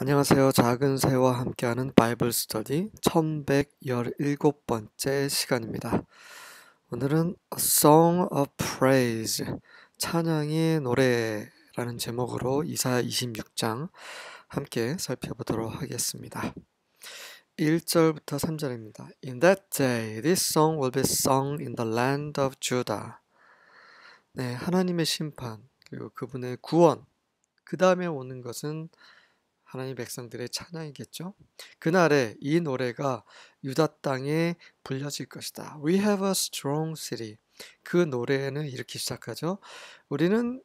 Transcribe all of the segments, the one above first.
안녕하세요. 작은 새와 함께하는 바이블 스터디 1117번째 시간입니다. 오늘은 A Song of Praise, 찬양의 노래라는 제목으로 이사야 26장 함께 살펴보도록 하겠습니다. 1절부터 3절입니다. In that day, this song will be sung in the land of Judah. 네, 하나님의 심판, 그리고 그분의 구원, 그 다음에 오는 것은 하나님 백성들의 찬양이겠죠. 그날에 이 노래가 유다 땅에 불려질 것이다. We have a strong city. 그 노래는 이렇게 시작하죠. 우리는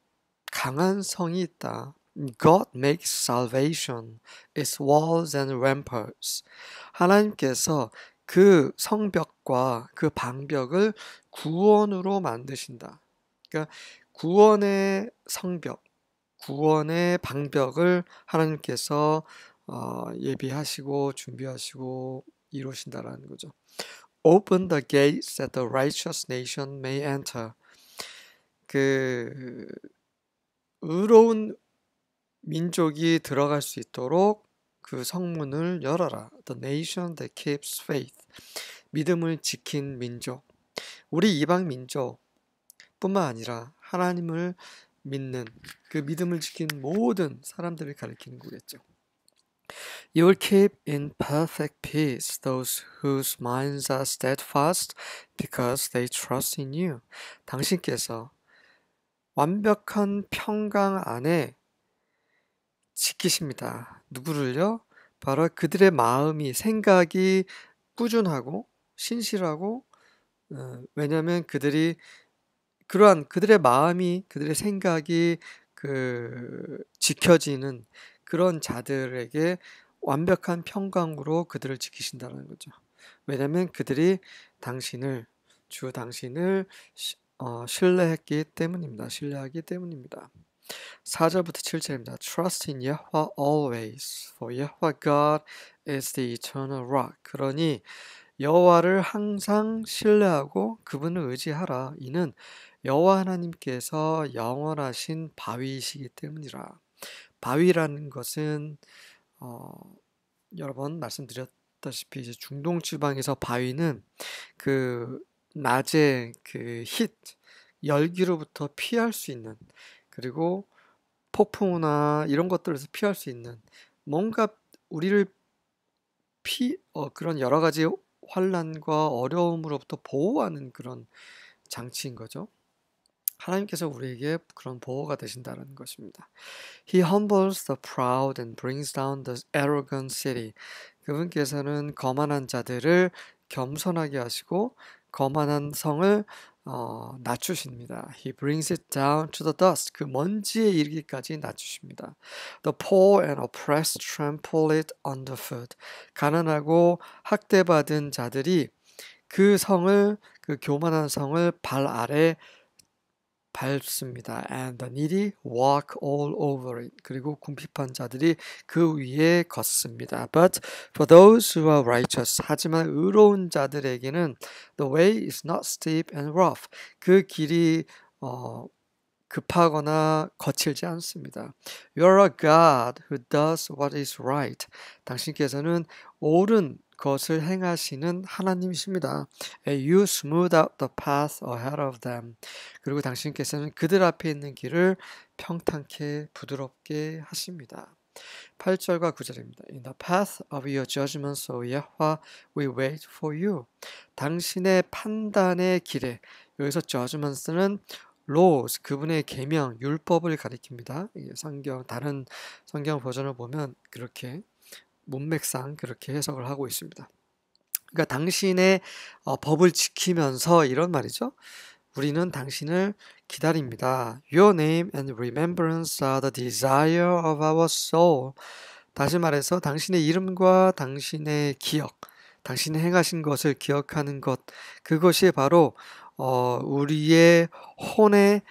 강한 성이 있다. God makes salvation its walls and ramparts. 하나님께서 그 성벽과 그 방벽을 구원으로 만드신다. 그러니까 구원의 성벽, 구원의 방벽을 하나님께서 예비하시고 준비하시고 이루신다라는 거죠. Open the gates that the righteous nation may enter. 그 의로운 민족이 들어갈 수 있도록 그 성문을 열어라. The nation that keeps faith. 믿음을 지킨 민족. 우리 이방 민족뿐만 아니라 하나님을 믿는 그 믿음을 지킨 모든 사람들을 가리키는 거겠죠. You will keep in perfect peace those whose minds are steadfast because they trust in you. 당신께서 완벽한 평강 안에 지키십니다. 누구를요? 바로 그들의 마음이, 생각이 꾸준하고 신실하고 왜냐하면 그들이 그러한 그들의 마음이, 그들의 생각이 지켜지는 그런 자들에게 완벽한 평강으로 그들을 지키신다는 거죠. 왜냐하면 그들이 주 당신을 신뢰하기 때문입니다. 4절부터 7절입니다. Trust in Yahweh always, for Yahweh God is the eternal rock. 그러니 여호와를 항상 신뢰하고 그분을 의지하라. 이는 여호와 하나님께서 영원하신 바위이시기 때문이라. 바위라는 것은 여러 번 말씀드렸다시피 이제 중동 지방에서 바위는 그 낮에 그 열기로부터 피할 수 있는, 그리고 폭풍우나 이런 것들에서 피할 수 있는, 뭔가 우리를 그런 여러 가지 환난과 어려움으로부터 보호하는 그런 장치인 거죠. 하나님께서 우리에게 그런 보호가 되신다는 것입니다. He humbles the proud and brings down the arrogant city. 그분께서는 거만한 자들을 겸손하게 하시고 거만한 성을 낮추십니다. He brings it down to the dust. 그 먼지에 이르기까지 낮추십니다. The poor and oppressed trample it underfoot. 가난하고 학대받은 자들이 그 교만한 성을 발 아래 밟습니다. And the needy walk all over it. 그리고 궁핍한 자들이 그 위에 걷습니다. But for those who are righteous, 하지만 의로운 자들에게는 the way is not steep and rough. 그 길이 급하거나 거칠지 않습니다. You are a God who does what is right. 당신께서는 옳은 것을 행하시는 하나님이십니다. You smooth out the path ahead of them. 그리고 당신께서는 그들 앞에 있는 길을 평탄케 부드럽게 하십니다. 8절과 9절입니다. In the path of your judgments, O Yahweh, we wait for you. 당신의 판단의 길에, 여기서 judgments는 laws, 그분의 계명, 율법을 가리킵니다. 다른 성경 버전을 보면 그렇게 문맥상 그렇게 해석을 하고 있습니다. 그러니까 당신의 법을 지키면서 이런 말이죠. 우리는 당신을 기다립니다. Your name and remembrance are the desire of our soul. 다시 말해서 당신의 이름과 당신의 기억, 당신이 행하신 것을 기억하는 것, 그것이 바로 우리의 혼의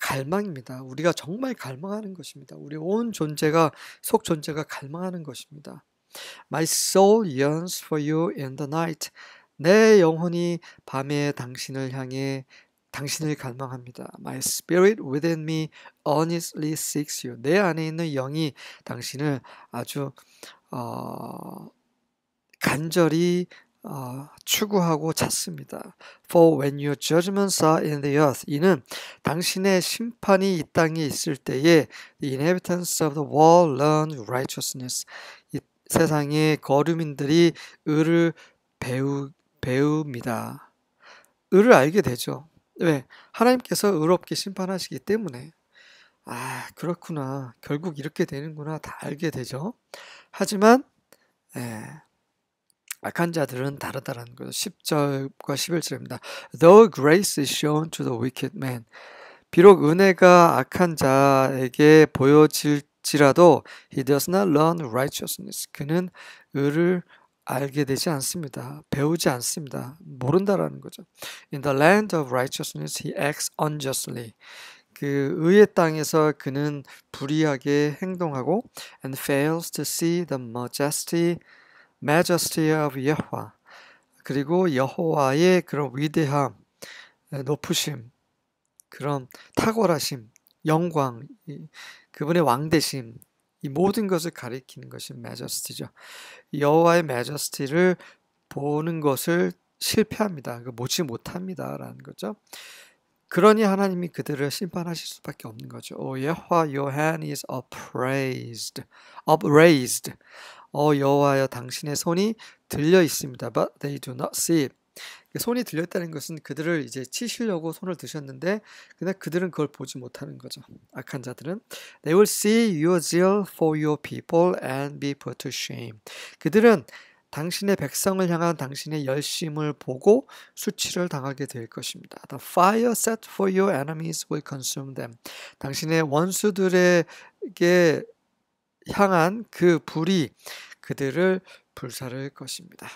갈망입니다. 우리가 정말 갈망하는 것입니다. 우리 온 속 존재가 갈망하는 것입니다. My soul yearns for you in the night. 내 영혼이 밤에 당신을 향해 당신을 갈망합니다. My spirit within me earnestly seeks you. 내 안에 있는 영이 당신을 아주 간절히 추구하고 찾습니다. For when your judgments are in the earth, 이는 당신의 심판이 이 땅에 있을 때에 the inhabitants of the world learn righteousness. 이 세상의 거류민들이 의를 배웁니다. 의를 알게 되죠. 왜? 하나님께서 의롭게 심판하시기 때문에 그렇구나. 결국 이렇게 되는구나. 다 알게 되죠. 하지만 악한 자들은 다르다라는 거죠. 10절과 11절입니다. Though grace is shown to the wicked man. 비록 은혜가 악한 자에게 보여질지라도 he does not learn righteousness. 그는 의를 알게 되지 않습니다. 배우지 않습니다. 모른다라는 거죠. In the land of righteousness he acts unjustly. 그 의의 땅에서 그는 불의하게 행동하고 and fails to see the majesty of 여호와. 그리고 여호와의 그런 위대함, 높으심, 그런 탁월하심, 영광, 그분의 왕대심, 이 모든 것을 가리키는 것이 majesty죠. 여호와의 majesty를 보는 것을 실패합니다. 보지 못합니다라는 거죠. 그러니 하나님이 그들을 심판하실 수밖에 없는 거죠. 여호와, your hand is upraised. 여호와여, 당신의 손이 들려 있습니다. But they do not see it. 손이 들렸다는 것은 그들을 이제 치시려고 손을 드셨는데 그냥 그들은 그걸 보지 못하는 거죠. 악한 자들은 They will see your zeal for your people and be put to shame. 그들은 당신의 백성을 향한 당신의 열심을 보고 수치를 당하게 될 것입니다. The fire set for your enemies will consume them. 당신의 원수들에게 향한 그 불이 그들을 불사를 것입니다.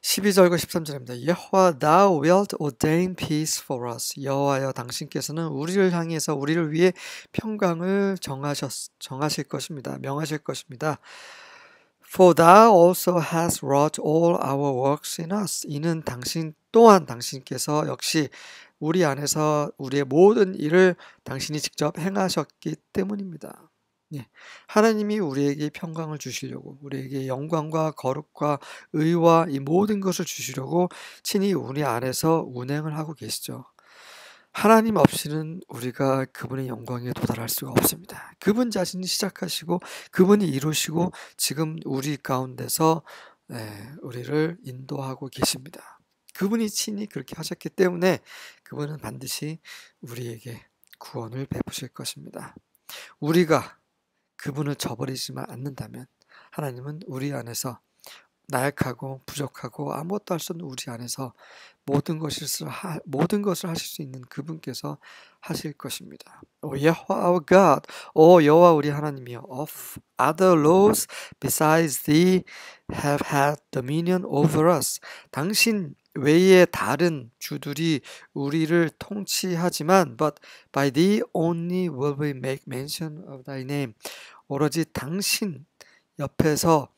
12절과 13절입니다. 여호와, thou wilt ordain peace for us. 여호와여, 당신께서는 우리를 향해서 우리를 위해 평강을 정하실 것입니다. 명하실 것입니다. For thou also hast wrought all our works in us. 이는 당신 또한 당신께서 역시 우리 안에서 우리의 모든 일을 당신이 직접 행하셨기 때문입니다. 하나님이 우리에게 평강을 주시려고, 우리에게 영광과 거룩과 의와 이 모든 것을 주시려고 친히 우리 안에서 운행을 하고 계시죠. 하나님 없이는 우리가 그분의 영광에 도달할 수가 없습니다. 그분 자신이 시작하시고 그분이 이루시고 지금 우리 가운데서 우리를 인도하고 계십니다. 그분이 친히 그렇게 하셨기 때문에 그분은 반드시 우리에게 구원을 베푸실 것입니다. 우리가 그분을 저버리지만 않는다면 하나님은 우리 안에서 나약하고 부족하고 아무것도 할 수 없는 우리 안에서 모든 것을 하실 수 있는 그분께서 하실 것입니다. 여호와 our God, 여호와 우리 하나님이여, of other laws besides thee have had dominion over us. 당신 외에 다른 주들이 우리를 통치하지만 but by thee only will we make mention of thy name. 오로지 당신 옆에서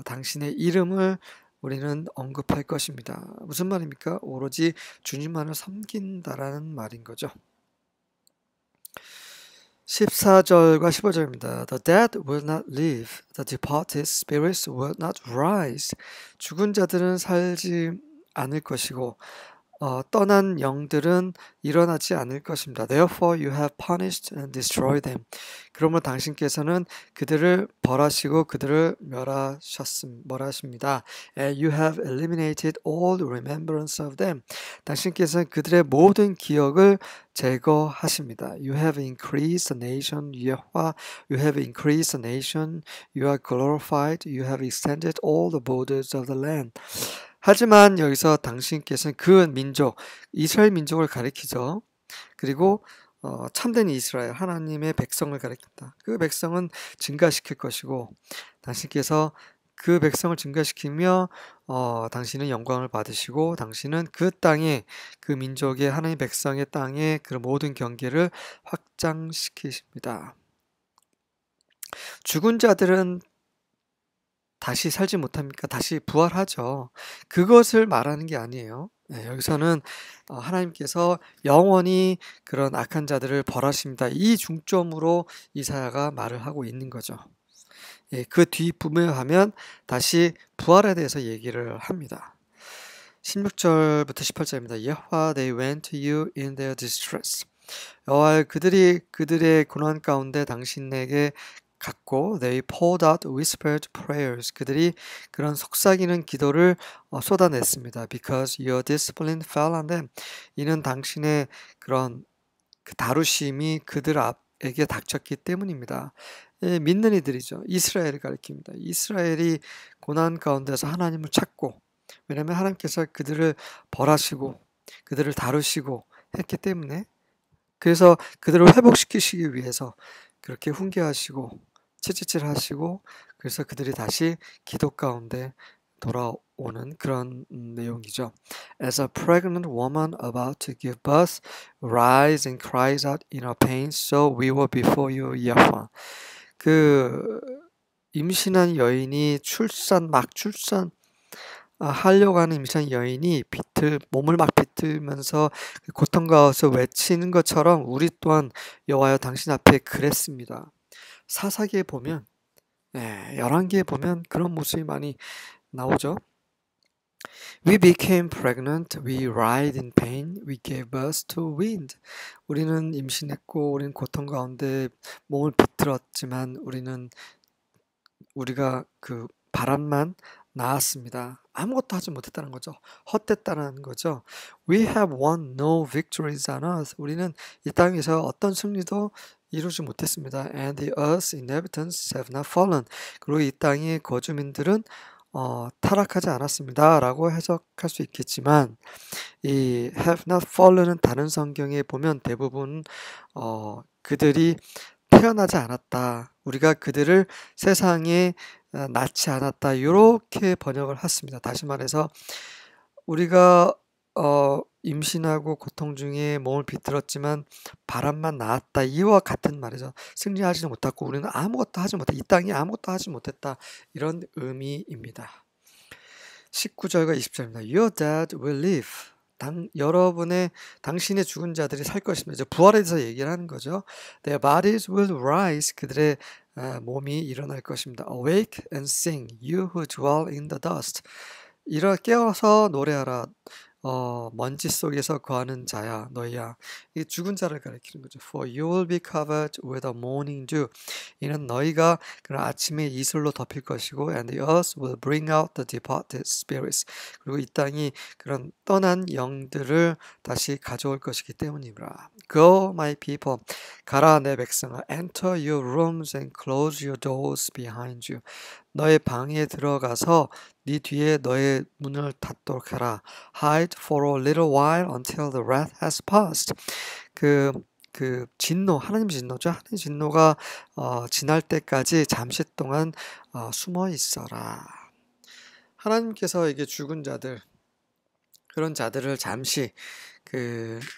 당신의 이름을 우리는 언급할 것입니다. 무슨 말입니까? 오로지 주님만을 섬긴다라는 말인 거죠. 14절과 15절입니다. The dead will not live, the departed spirits will not rise. 죽은 자들은 살지 않을 것이고 떠난 영들은 일어나지 않을 것입니다. Therefore you have punished and destroyed them. 그러므로 당신께서는 그들을 벌하시고 그들을 멸하십니다. And you have eliminated all remembrance of them. 당신께서는 그들의 모든 기억을 제거하십니다. You have increased the nation, 여호와. You have increased the nation. You are glorified. You have extended all the borders of the land. 하지만 여기서 당신께서는 그 민족, 이스라엘 민족을 가리키죠. 그리고 참된 이스라엘, 하나님의 백성을 가리킨다. 그 백성은 증가시킬 것이고 당신께서 그 백성을 증가시키며 당신은 영광을 받으시고 당신은 그 땅에, 그 민족의 하나님의 백성의 땅에 그 모든 경계를 확장시키십니다. 죽은 자들은 다시 살지 못합니까? 다시 부활하죠. 그것을 말하는 게 아니에요. 여기서는 하나님께서 영원히 그런 악한 자들을 벌하십니다. 이 중점으로 이사야가 말을 하고 있는 거죠. 그 뒷부분에 가면 다시 부활에 대해서 얘기를 합니다. 16절부터 18절입니다. 여호와 they went to you in their distress. 여호와 그들이 그들의 고난 가운데 당신에게 갔고 they poured out whispered prayers. 그들이 그런 속삭이는 기도를 쏟아냈습니다. Because your discipline fell on them. 이는 당신의 그런 그 다루심이 그들 앞에게 닥쳤기 때문입니다. 믿는 이들이죠. 이스라엘을 가리킵니다. 이스라엘이 고난 가운데서 하나님을 찾고, 왜냐하면 하나님께서 그들을 벌하시고 그들을 다루시고 했기 때문에, 그래서 그들을 회복시키시기 위해서 그렇게 훈계하시고 채찍질하시고, 그래서 그들이 다시 기도 가운데 돌아오는 그런 내용이죠. As a pregnant woman about to give birth rise and cries out in her pain, so we were before you, Yahweh. 그 임신한 여인이 막 출산 하려고 하는 임신한 여인이 몸을 막 비틀면서 고통 가운데서 외치는 것처럼 우리 또한 여호와여 당신 앞에 그랬습니다. 사사기에 보면, 열왕기에 보면 그런 모습이 많이 나오죠. We became pregnant, we writhed in pain, we gave birth to wind. 우리는 임신했고 우리는 고통 가운데 몸을 비틀었지만 우리가 그 바람만 낳았습니다. 아무것도 하지 못했다는 거죠. 헛됐다는 거죠. We have won no victories on earth. 우리는 이 땅에서 어떤 승리도 이루지 못했습니다. And the earth's inhabitants have not fallen. 그리고 이 땅의 거주민들은 타락하지 않았습니다. 라고 해석할 수 있겠지만, 이 have not fallen은 다른 성경에 보면 대부분 그들이 태어나지 않았다. 우리가 그들을 세상에 낳지 않았다. 이렇게 번역을 했습니다. 다시 말해서 우리가 임신하고 고통 중에 몸을 비틀었지만 바람만 낳았다. 이와 같은 말이죠. 승리하지 못했고 우리는 아무것도 하지 못했다. 이 땅에 아무것도 하지 못했다. 이런 의미입니다. 19절과 20절입니다. Your dead will live. 당신의 죽은 자들이 살 것입니다. 이제 부활에 대해서 얘기를 하는 거죠. Their bodies will rise. 그들의 몸이 일어날 것입니다. Awake and sing, you who dwell in the dust. 깨어서 노래하라. 먼지 속에서 거하는 자야, 너희야. 이 죽은 자를 가리키는 거죠. For you will be covered with a morning dew. 이는 너희가 그런 아침에 이슬로 덮일 것이고, and the earth will bring out the departed spirits. 그리고 이 땅이 그런 떠난 영들을 다시 가져올 것이기 때문이라. Go, my people. 가라, 내 백성아. Enter your rooms and close your doors behind you. 너의 방에 들어가서 네 뒤에 너의 문을 닫도록 해라. Hide for a little while until the wrath has passed. 진노, 하나님 진노죠. 하나님 진노가 지날 때까지 잠시 동안 숨어 있어라. 하나님께서 이게 죽은 자들, 그런 자들을 잠시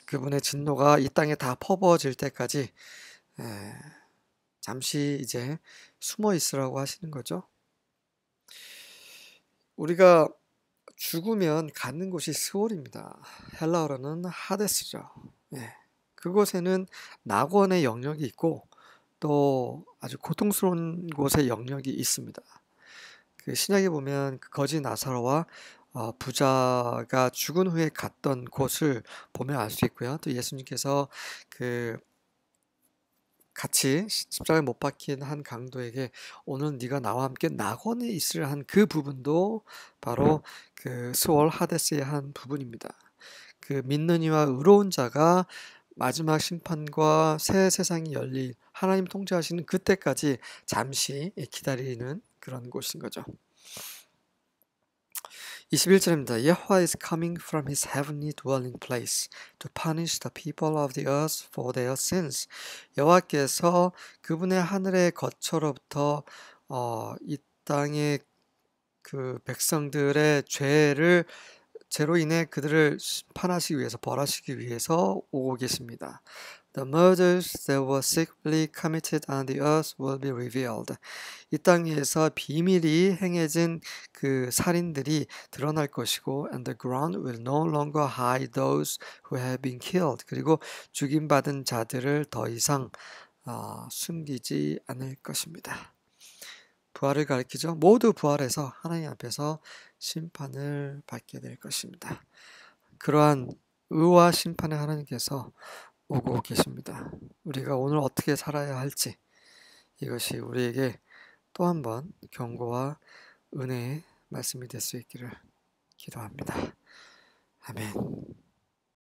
그분의 진노가 이 땅에 다 퍼부어질 때까지 잠시 이제 숨어 있으라고 하시는 거죠. 우리가 죽으면 가는 곳이 스올입니다. 헬라어로는 하데스죠. 그곳에는 낙원의 영역이 있고 또 아주 고통스러운 곳의 영역이 있습니다. 그 신약에 보면 그 거지 나사로와 부자가 죽은 후에 갔던 곳을 보면 알 수 있고요. 또 예수님께서 같이 십자가에 못 박힌 한 강도에게 오늘 네가 나와 함께 낙원에 있으라 한 그 부분도 바로 그 스월 하데스의 한 부분입니다. 그 믿는 이와 의로운 자가 마지막 심판과 새 세상이 열릴 하나님 통치하시는 그때까지 잠시 기다리는 그런 곳인 거죠. 21절입니다. Yahweh is coming from his heavenly dwelling place to punish the people of the earth for their sins. 여호와께서 그분의 하늘의 거처로부터 이 땅의 그 백성들의 죄로 인해 그들을 심판하시기 위해서 벌하시기 위해서 오고 계십니다. The murders that were secretly committed on the earth will be revealed. 이 땅 위에서 비밀이 행해진 그 살인들이 드러날 것이고, and the ground will no longer hide those who have been killed. 그리고 죽임받은 자들을 더 이상 숨기지 않을 것입니다. 부활을 가리키죠. 모두 부활해서 하나님 앞에서 심판을 받게 될 것입니다. 그러한 의와 심판의 하나님께서 오고 계십니다. 우리가 오늘 어떻게 살아야 할지, 이것이 우리에게 또 한 번 경고와 은혜의 말씀이 될 수 있기를 기도합니다. 아멘.